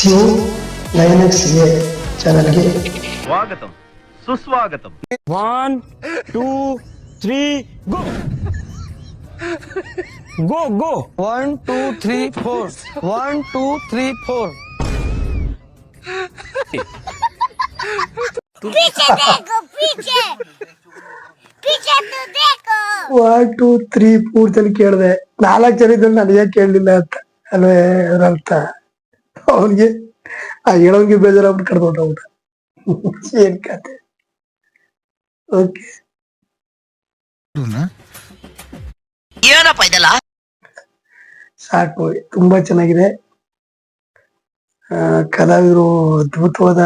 Tune 9XA ಚಾನಲ್ಗೆ ಸ್ವಾಗತಂ ಸುಸ್ವಾಗತಂ. 1 2 3 ಗೋ ಗೋ ಗೋ 1 2 3 4 1 2 3 4 पीछे देखो पीछे पीछे तो देखो 1 2 3 4 ಜನ ಕೇಳಿದೆ 4 ಜನ ಇದ್ರಲ್ಲಿ ನನಗೆ ಕೇಳಲಿಲ್ಲ ಅಂತ ಅಲ್ವೇ ಅರ್ಥ ಅವನಿಗೆ ಆ ಹೇಳೋನ್ಗೆ ಬೇಜಾರಾಗ್ಬಿಟ್ಟು ಕಡ್ದು ಹೊಟ್ಟೋಗ್ಬಿಟ್ಟ ಏನ್ ಕತೆ. ಓಕೆ ಏನಪ್ಪ ಇದೆಲ್ಲ ಸಾಕು, ತುಂಬಾ ಚೆನ್ನಾಗಿದೆ. ಕಲಾವಿದರು ಅದ್ಭುತವಾದ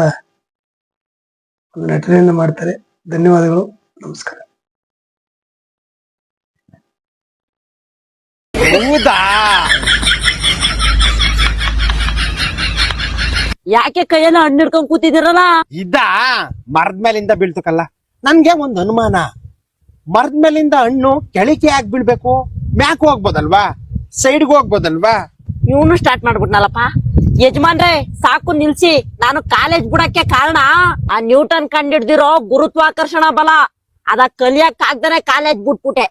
ಒಂದು ನಟನೆಯನ್ನು ಮಾಡ್ತಾರೆ. ಧನ್ಯವಾದಗಳು, ನಮಸ್ಕಾರ. ಹೌದಾ? ಯಾಕೆ ಕೈಯೆಲ್ಲ ಹಣ್ಣು ಹಿಡ್ಕೊಂಡ್ ಕೂತಿದಿರಲ್ಲ? ಇದ ಮರದ ಮೇಲಿಂದ ಬೀಳ್ತಕ್ಕಲ್ಲ. ನನ್ಗೆ ಒಂದ್ ಅನುಮಾನ, ಮರದ ಮೇಲಿಂದ ಹಣ್ಣು ಕೆಳಕ್ಕೆ ಯಾಕೆ ಬೀಳ್ಬೇಕು? ಮ್ಯಾಕ್ ಹೋಗ್ಬೋದಲ್ವಾ, ಸೈಡ್ಗೆ ಹೋಗ್ಬೋದಲ್ವಾ? ಇವನು ಸ್ಟಾರ್ಟ್ ಮಾಡ್ಬಿಟ್ನಲ್ಲಪ್ಪ. ಯಜಮಾನ್ರೆ ಸಾಕು ನಿಲ್ಸಿ. ನಾನು ಕಾಲೇಜ್ ಬಿಡಕ್ಕೆ ಕಾರಣ ಆ ನ್ಯೂಟನ್ ಕಂಡಿಡ್ದಿರೋ ಗುರುತ್ವಾಕರ್ಷಣ ಬಲ. ಅದ ಕಲಿಯಕ್ ಆಗ್ದಾನೆ ಕಾಲೇಜ್ ಬಿಟ್ಬಿಟ್ಟೆ.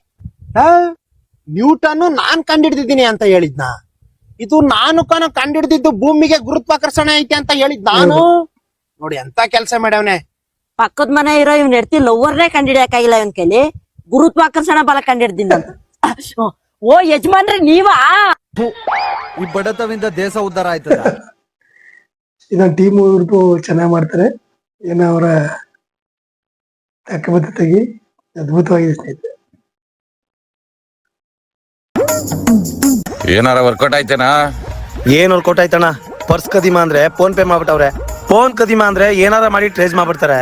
ನ್ಯೂಟನ್ ನಾನ್ ಕಂಡಿಡ್ದಿದ್ದೀನಿ ಅಂತ ಹೇಳಿದ್ನ? ಇದು ನಾನು ಕಂಡಿಡ್ದಿದ್ದು ಭೂಮಿಗೆ ಗುರುತ್ವಾಕರ್ಷಣೆ ಐತೆ ಅಂತ ಹೇಳಿದ್ ನಾನು. ನೋಡಿ ಎಂತ ಕೆಲ್ಸ ಮಾಡ್ಯವನೆ. ಪಕ್ಕದ ಮನೆ ಇರೋ ಇವ್ನ ಹೆಡ್ತಿ ಲವ್ವರ್ನೇ ಕಂಡಿಡಿಯಕ್ಕಾಗಿಲ್ಲ ಇವನ್ ಕೈಲಿ ಗುರುತ್ವಾಕರ್ಷಣ ಬಲ ಕಂಡಿಡ್ದಿನ ಅಂತ. ಓ ಯಜಮಾನ್ರೆ ನೀವಾ? ಈ ಬಡತವಿಂದ ದೇಶ ಉದ್ಧಾರ ಆಯ್ತದ. ಇದನ್ನ ಟೀಮ್ ಇವ್ರದ್ದು ಚೆನ್ನಾಗಿ ಮಾಡ್ತಾರೆ. ಏನೋ ಅವರ ತಕ್ಕಬದ್ಧತೆಗೆ ಅದ್ಭುತವಾಗಿದೆ ಸ್ನೇಹಿತರೆ. ಏನಾರ ವರ್ಕೌಟ್ ಆಯ್ತೇನಾ? ಏನ್ ವರ್ಕೌಟ್ ಆಯ್ತಣ್ಣ? ಪರ್ಸ್ ಕದಿಮಾ ಅಂದ್ರೆ ಫೋನ್ ಪೇ ಮಾಡ್ಬಿಟ್ಟವ್ರೆ, ಫೋನ್ ಕದಿಮಾ ಅಂದ್ರೆ ಏನಾರ ಮಾಡಿ ಟ್ರೇಸ್ ಮಾಡ್ಬಿಡ್ತಾರೆ.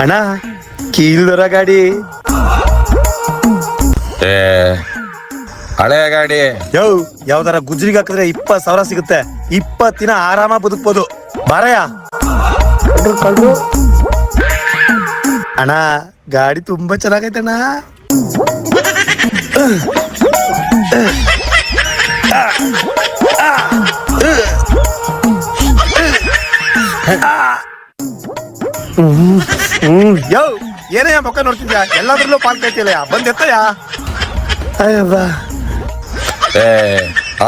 ಅಣ್ಣ ಕೀಲ್ದರ ಗಾಡಿ, ಹಳೆ ಗಾಡಿ ಯಾವ್ದಾರ ಗುಜ್ರಿಗೆ ಹಾಕಿದ್ರೆ 20,000 ಸಿಗುತ್ತೆ. 20 ದಿನ ಆರಾಮ ಬದುಕ್ಬೋದು. ಬಾರಯ್ಯ ಕಳ್ರು ಅಣ್ಣ, ಗಾಡಿ ತುಂಬಾ ಚೆನ್ನಾಗೈತಣ್ಣ. ಯೋ ಏನೇ ಮಕ್ಕ ನೋಡ್ತಿದ್ಯಾ? ಎಲ್ಲಾದ್ರಲ್ಲೂ ಪಾಲ್ ಕೈತಿಲ್ಲ, ಬಂದ್ ಎತ್ತಯ್ಯ.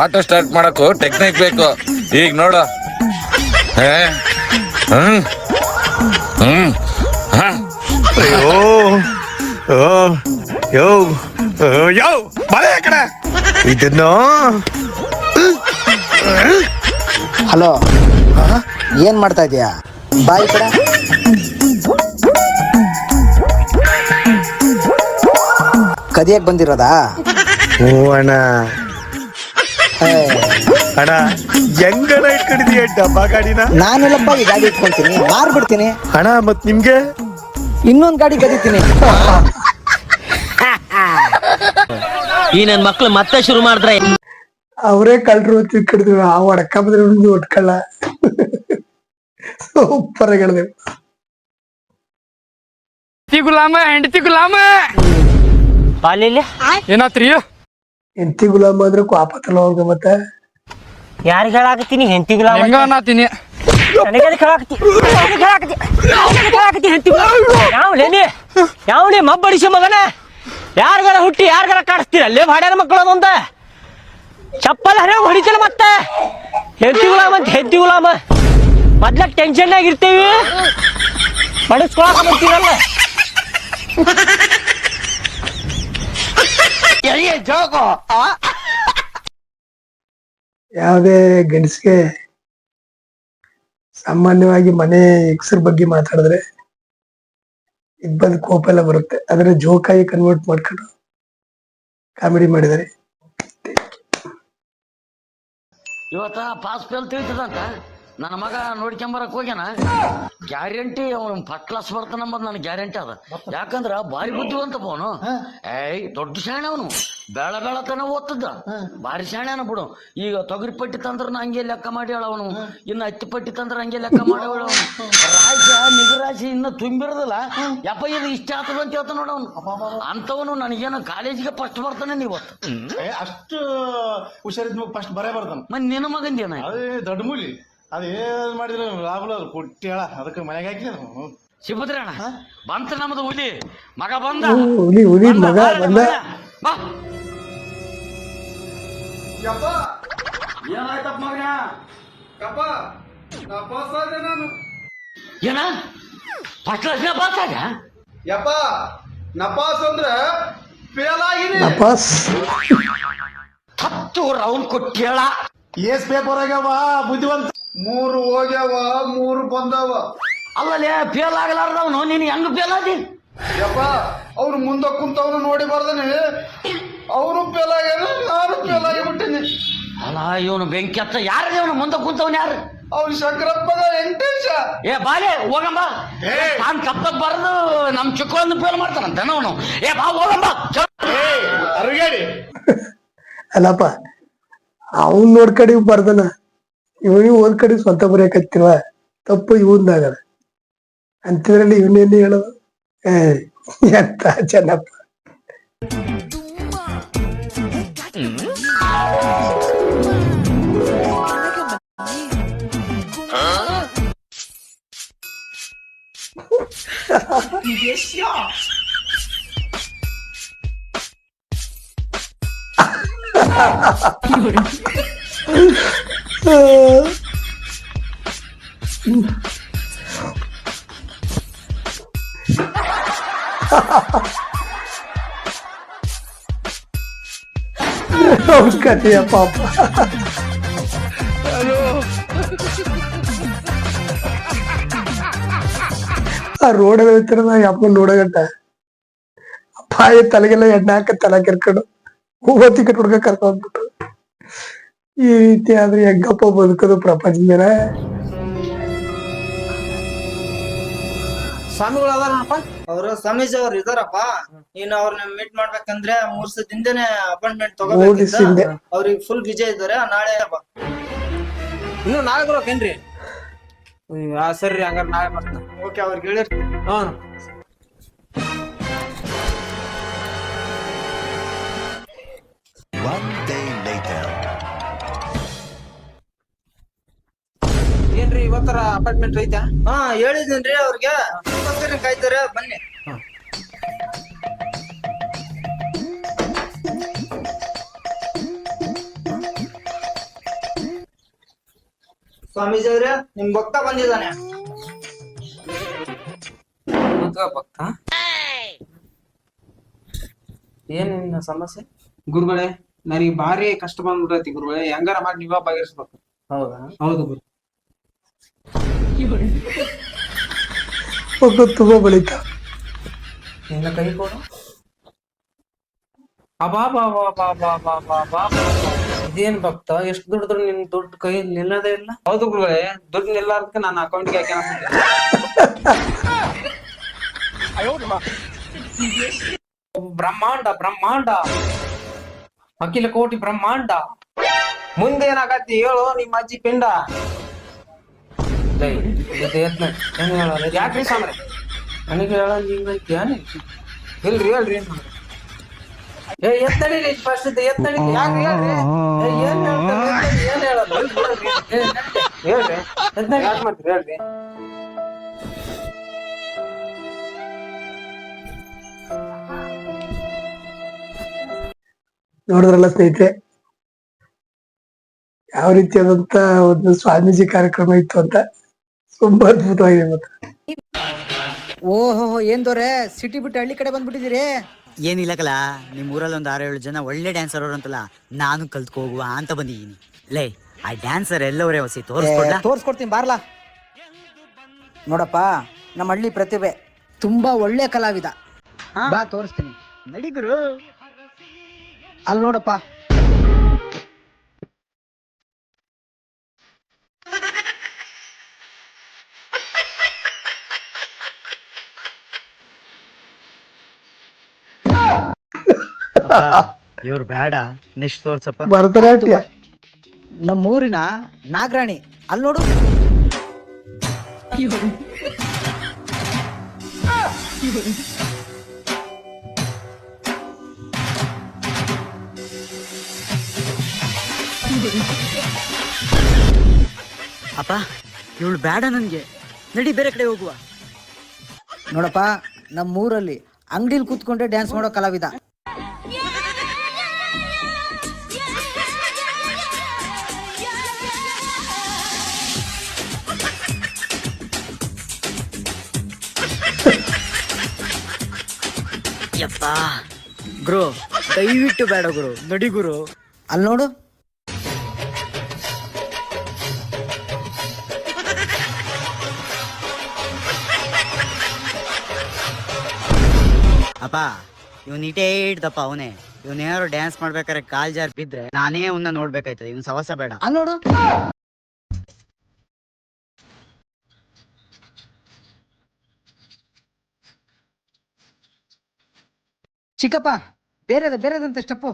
ಆಟೋ ಸ್ಟಾರ್ಟ್ ಮಾಡಕ್ಕೂ ಟೆಕ್ನಿಕ್ ಬೇಕು. ಈಗ ನೋಡು. ಅಯ್ಯೋ ಯೋ ಯೋ ಬರ ಕಡೆ ಇದನ್ನು. ಹಲೋ, ಏನ್ ಮಾಡ್ತಾ ಇದೀಯಾ? ಬಾಯ್ ಕಡೆ ಕದಿಯಕ್ ಬಂದಿರೋದಾ? ಓ ಅಣ್ಣ, ಅಣ್ಣ ಹೆಂಗಣ ಇಟ್ಕೊಂಡಿದೀಯ ಡಬ್ಬ ಗಾಡಿನ? ನಾನೆಲ್ಲಪ್ಪ ಈ ಗಾಡಿ ಇಟ್ಕೊಂತೀನಿ, ಮಾರ್ಬಿಡ್ತೀನಿ. ಅಣ್ಣ ಮತ್ ನಿಮ್ಗೆ ಇನ್ನೊಂದ್ ಗಾಡಿ ಕದೀತೀನಿ. ಈ ನನ್ ಮಕ್ಳು ಮತ್ತೆ ಶುರು ಮಾಡಿದ್ರೆ ಅವರೇ ಕಳ್ರು ತಿಳ್ಕಿಡ್ತೀವಿ. ಆ ಒಡಕ ಬಂದ್ರೆ ಒಟ್ಕಲ್ಲ. ಸೂಪರ್ ಹೇಳಿದೆ. ಗುಲಾಮ ಹೆಂಡತಿ ಗುಲಾಮ ಬಾಲಿಲ್ಲ ಏನಾತ್ರಿ? ಹೆಂಡತಿ ಗುಲಾಮ ಅಂದ್ರೆ ಕ್ವಾಪತ್ತಲ್ಲ ಅವ್ರಿಗೆ. ಮತ್ತೆ ಯಾರಿಗೆ ಹೇಳಾಕತ್ತೀನಿ? ಹೆಂಡತಿ ಗುಲಾಮ ಹೆಂಗ ಅನ್ನತೀನಿ? ಯಾವನೇ ಮಬ್ಬಡಿಸಿ ಮಗನ, ಯಾರಿಗಾರ ಹುಟ್ಟಿ ಯಾರಿಗಾರ ಕಾಡಿಸ್ತೀರ ಅಲ್ಲೇ ಭಾಡ್ಯಾನ ಮಕ್ಕಳು ಅದೊಂದ ಚಪ್ಪಲ್ ಹರಿಯ ಹೊಡಿತಿಲ್ಲ. ಮತ್ತೆ ಹೆಂಡತಿ ಗುಲಾಮ ಅಂತ ಹೆಂಡತಿ ಗುಲಾಮ ಮೊದ್ಲ ಟೆನ್ಷನ್ ಆಗಿರ್ತೀವಿ, ಬಡಿಸ್ಕೊಳಕ ಬರ್ತೀರಲ್ಲ. ಯಾವುದೇ ಗಂಡಸಿಗೆ ಸಾಮಾನ್ಯವಾಗಿ ಮನೆ ಹೆಂಗಸರ ಬಗ್ಗೆ ಮಾತಾಡಿದ್ರೆ ಇದ್ ಬಂದ್ ಕೋಪ ಎಲ್ಲ ಬರುತ್ತೆ. ಆದ್ರೆ ಜೋಕಾಗಿ ಕನ್ವರ್ಟ್ ಮಾಡ್ಕೊಂಡು ಕಾಮಿಡಿ ಮಾಡಿದ್ದಾರೆ. ಇವತ್ತ ಪಾಸ್ ಫೇಲ್ ತಿಳಿತದಂತ ನನ್ನ ಮಗ ನೋಡ್ಕೊಂಬರಕ್ ಹೋಗ್ಯಾನ. ಗ್ಯಾರಂಟಿ ಅವನು ಫಸ್ಟ್ ಕ್ಲಾಸ್ ಬರ್ತಾನಂಬದ್ ನನ್ ಗ್ಯಾರಂಟಿ ಅದ. ಯಾಕಂದ್ರ ಬಾರಿ ಬುದ್ಧಿವಂತ ಅವನು. ಏಯ್ ದೊಡ್ಡ ಶಾಣೆ ಅವನು, ಬೆಳ ಬೆಳತನ ಓದ್ತದ ಬಾರಿ ಶಾಣ್ಯಾನ ಬಿಡು. ಈಗ ತೊಗರಿ ಪಟ್ಟಿ ತಂದ್ರ ಹಂಗೆ ಲೆಕ್ಕ ಮಾಡಿ ಅವನು, ಇನ್ನು ಹತ್ತಿ ಪಟ್ಟಿ ತಂದ್ರ ಹಂಗೆ ಲೆಕ್ಕ ಮಾಡಿ ಅವನು. ರಾಶಿ ನಿಗರಾಶಿ ಇನ್ನು ತುಂಬಿರದಲ್ಲ ಯಪ್ಪ ಇದು ಇಷ್ಟ ಆಗ್ತದ ಅಂತ ಹೇಳ್ತಾನ ನೋಡ ಅವನು. ಅಂತವನು ನನಗೇನು ಕಾಲೇಜಿಗೆ ಫಸ್ಟ್ ಬರ್ತಾನೆ ನೀವತ್ತು. ಅಷ್ಟು ಹುಷಾರಿದ್ ಫಸ್ಟ್ ಬರೇ ಬರ್ತಾನ. ಮತ್ತೆ ನಿನ್ನ ಮಗಂದೇನ ಅದೇ ದೊಡ್ಡ ಮೂಲಿ ಅದ ಏನ್ ಮಾಡಿದ್ರ ರಾಹುಲ್ ಕೊಟ್ಟಿ ಹೇಳ ಅದಕ್ಕೆ ಮನೆಗೆ ಹಾಕಿ ಶಿವಪುತ್ರ ಅಣ್ಣ ಬಂತ ನಮ್ದು ಹುಲಿ ಮಗ ಬಂದ. ಹುಲಿ ಮಗ ಬಂದ. ಬಾ ಏನಾಯ್ತಪ್ಪ ಮಗ ನಾನು ಏನ ಫಸ್ಟ್ ಕ್ಲಾಸ್ನ ಪಾಸ್ ಆಗ ಯಪ್ಪ ನಪಾಸ್ ಅಂದ್ರ ಫೇಲ್ ಆಗಿದೆ. ನಪಾಸ್ 10 ರೌಂಡ್ ಕೊಟ್ಟೇಳ. ಏಸ್ ಪೇಪರ್ ಆಗ್ಯಾವ ಬುದ್ಧಿವಂತ 3 ಹೋಗ್ಯಾವ 3 ಬಂದಾವ. ಅಲ್ಲೇ ಫೇಲ್ ಆಗಲಾರ್ದವನು ನೀನು ಹೆಂಗ ಫೇಲ್ ಆದಿ? ಯಪ್ಪ ಅವ್ರು ಮುಂದೆ ಕುಂತವ್ನು ನೋಡಿ ಬರ್ದಾನೆ, ಅವನು ಫೇಲ್ ಆಗ್ಯಾನ ನಾನು ಫೇಲ್ ಆಗಿಬಿಟ್ಟೇನೆ. ಅಲ್ಲ ಇವನು ಬೆಂಕಿ ಹತ್ತ ಯಾರ ಇವನು ಮುಂದೆ ಕುಂತವನ್ ಯಾರು? ಅವ್ನು ಶಂಕರಪ್ಪಗ ವೆಂಕಟೇಶ. ಏ ಬಾಲೆ ಹೋಗಂಬ ತಾನ್ ಕಪ್ಪಕ್ ಬರೆದು ನಮ್ ಚಿಕ್ಕವನ್ನು ಫೇಲ್ ಮಾಡ್ತಾನಂತ ಅವನು. ಏ ಬಾ ಹೋಗಂಬ ಅರುಗೇಡಿ. ಅಲ್ಲಪ್ಪ ಅವನ್ ನೋಡ್ಕಡಿ ಬರ್ದನ, ಇವನಿಗೆ ಒಂದ್ ಕಡೆ ಸ್ವಂತ ಬರೆಯಕತ್ತಿರುವ ತಪ್ಪು ಇವಂದಾಗದ ಅಂತಿದ್ರಲ್ಲಿ ಇವನೇನು ಹೇಳೋದು? ಎಂತ ಚೆನ್ನಪ್ಪ. ಕಥೆಯ ಪಾಪ. ಆ ರೋಡ್ ಹೋಗ್ತಾರ ಯಪ್ಪ ನೋಡಗಂಟ ಪಾಯ ತಲೆಗೆಲ್ಲ ಎಣ್ಣೆ ಹಾಕ ತಲೆ ಕೆರ್ಕೊಂಡು ಹೂವತ್ತಿ ಕಟ್ಬಿಡ್ಕ ಕರ್ಕೊಂಡ್ಬಿಟ್ಟು ಈ ರೀತಿ ಆದ್ರೆ ಹೆಂಗಪ್ಪ ಬದುಕೋದು ಪ್ರಪಂಚದ ಮೇಲೆ? ಸ್ವಾಮಿಗಳು ಅದಾರಪ್ಪ. ಅವರು ಸ್ವಾಮೀಜಿ ಅವ್ರು ಇದಾರಪ್ಪ. ನೀನು ಅವ್ರನ್ನ ಮೀಟ್ ಮಾಡ್ಬೇಕಂದ್ರೆ 3 ದಿನದಿಂದನೇ ಅಪಾಯಿಂಟ್ಮೆಂಟ್ ಮೂರ್ ತಗೋಬೇಕು. ದಿವ್ಸದಿಂದ ಅವ್ರಿಗೆ ಫುಲ್ ಬಿಜಿ ಇದ್ದಾರೆ. ನಾಳೆ ಇನ್ನು ನಾಳೆ ಬರೋಕೇನ್ರಿ? ಸರಿ ಹಂಗಾರ ನಾಳೆ ಬರ್ತಾನೆ. ಓಕೆ ಅವ್ರಿಗೆ ಹೇಳಿರ್ತೀನಿ. ಏನ್ರಿ ಇವತ್ತರ ಅಪಾಯಿಂಟ್ಮೆಂಟ್ ಐತಾ? ಹಾ ಹೇಳಿದ್ದೀನ್ರಿ ಅವ್ರಿಗೆ, ಕಾಯ್ತಾರೆ ಬನ್ನಿ. ಸ್ವಾಮೀಜಿ ಅವ್ರೆ ನಿಮ್ ಭಕ್ತ ಬಂದಿದ್ದಾನೆ. ಭಕ್ತ ಏನ್ ನಿನ್ನ ಸಮಸ್ಯೆ? ಗುರುಗಳೇ ನನಗೆ ಭಾರಿ ಕಷ್ಟ ಬಂದ್ಬಿಟ್ಟೈತಿ ಗುರುಗಳೇ, ಹೆಂಗಾರ ಮಾಡಿ ನೀವ ಬಗೆಹರಿಸ್ಬೇಕು. ಹೌದಾ? ಹೌದು ಗುರು. ತುಂಬಾ ಬಳಿಕ ನಿನ್ನ ಕೈ ಕೊಡು. ಇದೇನ್ ಭಕ್ತ ಎಷ್ಟು ದುಡ್ಡು ನಿನ್ ದುಡ್ಡು ಕೈ ನಿಲ್ಲದೇ ಇಲ್ಲ? ಹೌದು ಗುರುಗಳೇ, ದುಡ್ಡು ನಿಲ್ಲಾರ್ದಕ್ಕೆ ನನ್ನ ಅಕೌಂಟ್ಗೆ ಹಾಕಿ. ಬ್ರಹ್ಮಾಂಡ ಬ್ರಹ್ಮಾಂಡ ಅಖಿಲ ಕೋಟಿ ಬ್ರಹ್ಮಾಂಡ ಮುಂದೇನಾಗತ್ತಿ ಹೇಳು ನಿಮ್ಮ ಅಜ್ಜಿ ಪಿಂಡ. ಯಾಕ್ರಿ ಸಾಮ್ರೆ ನನಗೆ ಹೇಳಂಗ ಇಲ್ರಿ ಹೇಳ್ರಿ ಎತ್ತಡಿ ಫಸ್ಟ್ ಎತ್ತಡಿ ಯಾಕ್ರಿ ಹೇಳ್ರಿ ಏನ್ ಹೇಳೋದು ಹೇಳ್ರಿ ಯಾಕೆ ಮಾಡ್ತೀರಿ ಹೇಳ್ರಿ. ನೋಡಿದ್ರಲ್ಲ ಸ್ನೇಹಿತರೆ, ಯಾವ ರೀತಿಯಾದಂತ ಒಂದು ಸ್ವಾಮೀಜಿ ಕಾರ್ಯಕ್ರಮ ಇತ್ತು ಅಂತ. ತುಂಬಾ ಅದ್ಭುತವಾಗಿದೆ. ಮತ್ತೆ ಓಹೋ ಏನ್ ದೊರೆ ಸಿಟಿ ಬಿಟ್ಟು ಹಳ್ಳಿ ಕಡೆ ಬಂದ್ಬಿಟ್ಟಿದ್ದೀರಿ? ಏನಿಲ್ಲಕಲ್ಲ, ನಿಮ್ ಊರಲ್ಲಿ ಒಂದು 6-7 ಜನ ಒಳ್ಳೆ ಡ್ಯಾನ್ಸರ್ ಅವ್ರು ಅಂತಲ್ಲ, ನಾನು ಕಲ್ತ್ಕೊ ಹೋಗುವ ಅಂತ ಬಂದಿದ್ದೀನಿ. ಲೇ ಆ ಡ್ಯಾನ್ಸರ್ ಎಲ್ಲವರೇ ಹೊಸಿ ತೋರ್ಸ್ಕೊಡ್ತೀನಿ ಬಾರ್ಲಾ. ನೋಡಪ್ಪ, ನಮ್ಮ ಹಳ್ಳಿ ಪ್ರತಿಭೆ ತುಂಬಾ ಒಳ್ಳೆ ಕಲಾವಿದ. ಬಾ ತೋರಿಸ್ತೀನಿ. ನಡಿಗುರು. ಅಲ್ಲಿ ನೋಡಪ್ಪ. ಇವ್ರು ಬೇಡ ನೆಕ್ಸ್ಟ್ ತೋರ್ಸಪ್ಪ. ಭರತನಾಟ್ಯ ನಮ್ಮೂರಿನ ನಾಗರಾಣಿ ಅಲ್ಲಿ ನೋಡು. ಅಪ್ಪ ಇವಳು ಬೇಡ ನನ್ಗೆ, ನಡಿ ಬೇರೆ ಕಡೆ ಹೋಗುವ. ನೋಡಪ್ಪ ನಮ್ಮೂರಲ್ಲಿ ಅಂಗಡಿಲಿ ಕೂತ್ಕೊಂಡೆ ಡ್ಯಾನ್ಸ್ ಮಾಡೋ ಕಲಾವಿದ. ಯಪ್ಪ ಗುರು ದಯವಿಟ್ಟು ಬೇಡ ಗುರು, ನಡಿ ಗುರು. ಅಲ್ಲಿ ನೋಡು. ಅಪ್ಪ ಇವನ್ ಇಟೇ ಇಡ್ದಪ್ಪ ಅವನೇ. ಇವನೇನಾದ್ರು ಡ್ಯಾನ್ಸ್ ಮಾಡ್ಬೇಕಾದ್ರೆ ಕಾಲ್ ಜಾರ್ ಬಿದ್ರೆ ನಾನೇ ಅವನ್ನ ನೋಡ್ಬೇಕಾಯ್ತದೆ. ಇವನ್ ಸವಸ ಬೇಡ. ಅಲ್ಲಿ ನೋಡು. ಚಿಕ್ಕಪ್ಪ ಬೇರೆದಂತ ಸ್ಟೆಪ್ಪು.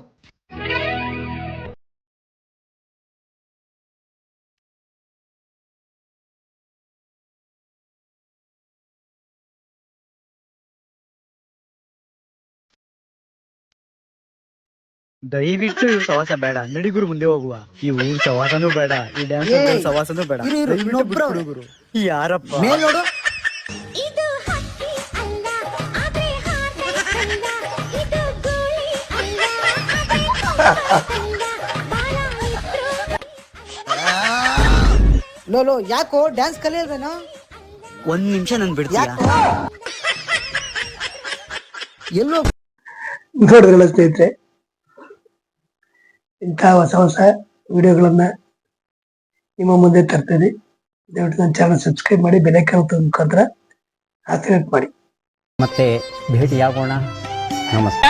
ದಯವಿಟ್ಟು ಇವ್ ಸವಾಸ ಬೇಡ, ನಡಿಗುರು ಮುಂದೆ ಹೋಗುವ. ಈ ಊರ್ ಸವಾಸನೂ ಬೇಡ, ಈ ಡ್ಯಾನ್ಸ್ ಸವಾಸನೂ ಬೇಡ. ಗುರು ಯಾರಪ್ಪ ಮೇಲ್ ನೋಡು. ಇದು ಹಕ್ಕಿ ಅಲ್ಲ ಆದ್ರೆ ಹಾಗೆ ಚಂದ, ಇದು ಗೋಳಿ ಅಲ್ಲ ಆದ್ರೆ ಚಂದ, ಬಾಳ ಇದ್ರು. ಲೋ ಯಾಕೋ ಡ್ಯಾನ್ಸ್ ಕಲಿಯಲ್ವೇನೋ? ಒಂದ್ ನಿಮಿಷ ನನ್ ಬಿಡ್ತೀಯ? ಎಲ್ಲೋ ನೋಡಿದ್ರಲ್ಲ ಸ್ನೇಹಿತರೆ, ಇಂತಹ ಹೊಸ ವಿಡಿಯೋಗಳನ್ನ ನಿಮ್ಮ ಮುಂದೆ ತರ್ತೇನೆ. ದಯವಿಟ್ಟು ನನ್ನ ಚಾನಲ್ ಸಬ್ಸ್ಕ್ರೈಬ್ ಮಾಡಿ, ಬೆಲೆ ಕಾಲ ಮುಖಾಂತರ ಆಕ್ಟಿವೇಟ್ ಮಾಡಿ. ಮತ್ತೆ ಭೇಟಿಯಾಗೋಣ. ನಮಸ್ತೆ.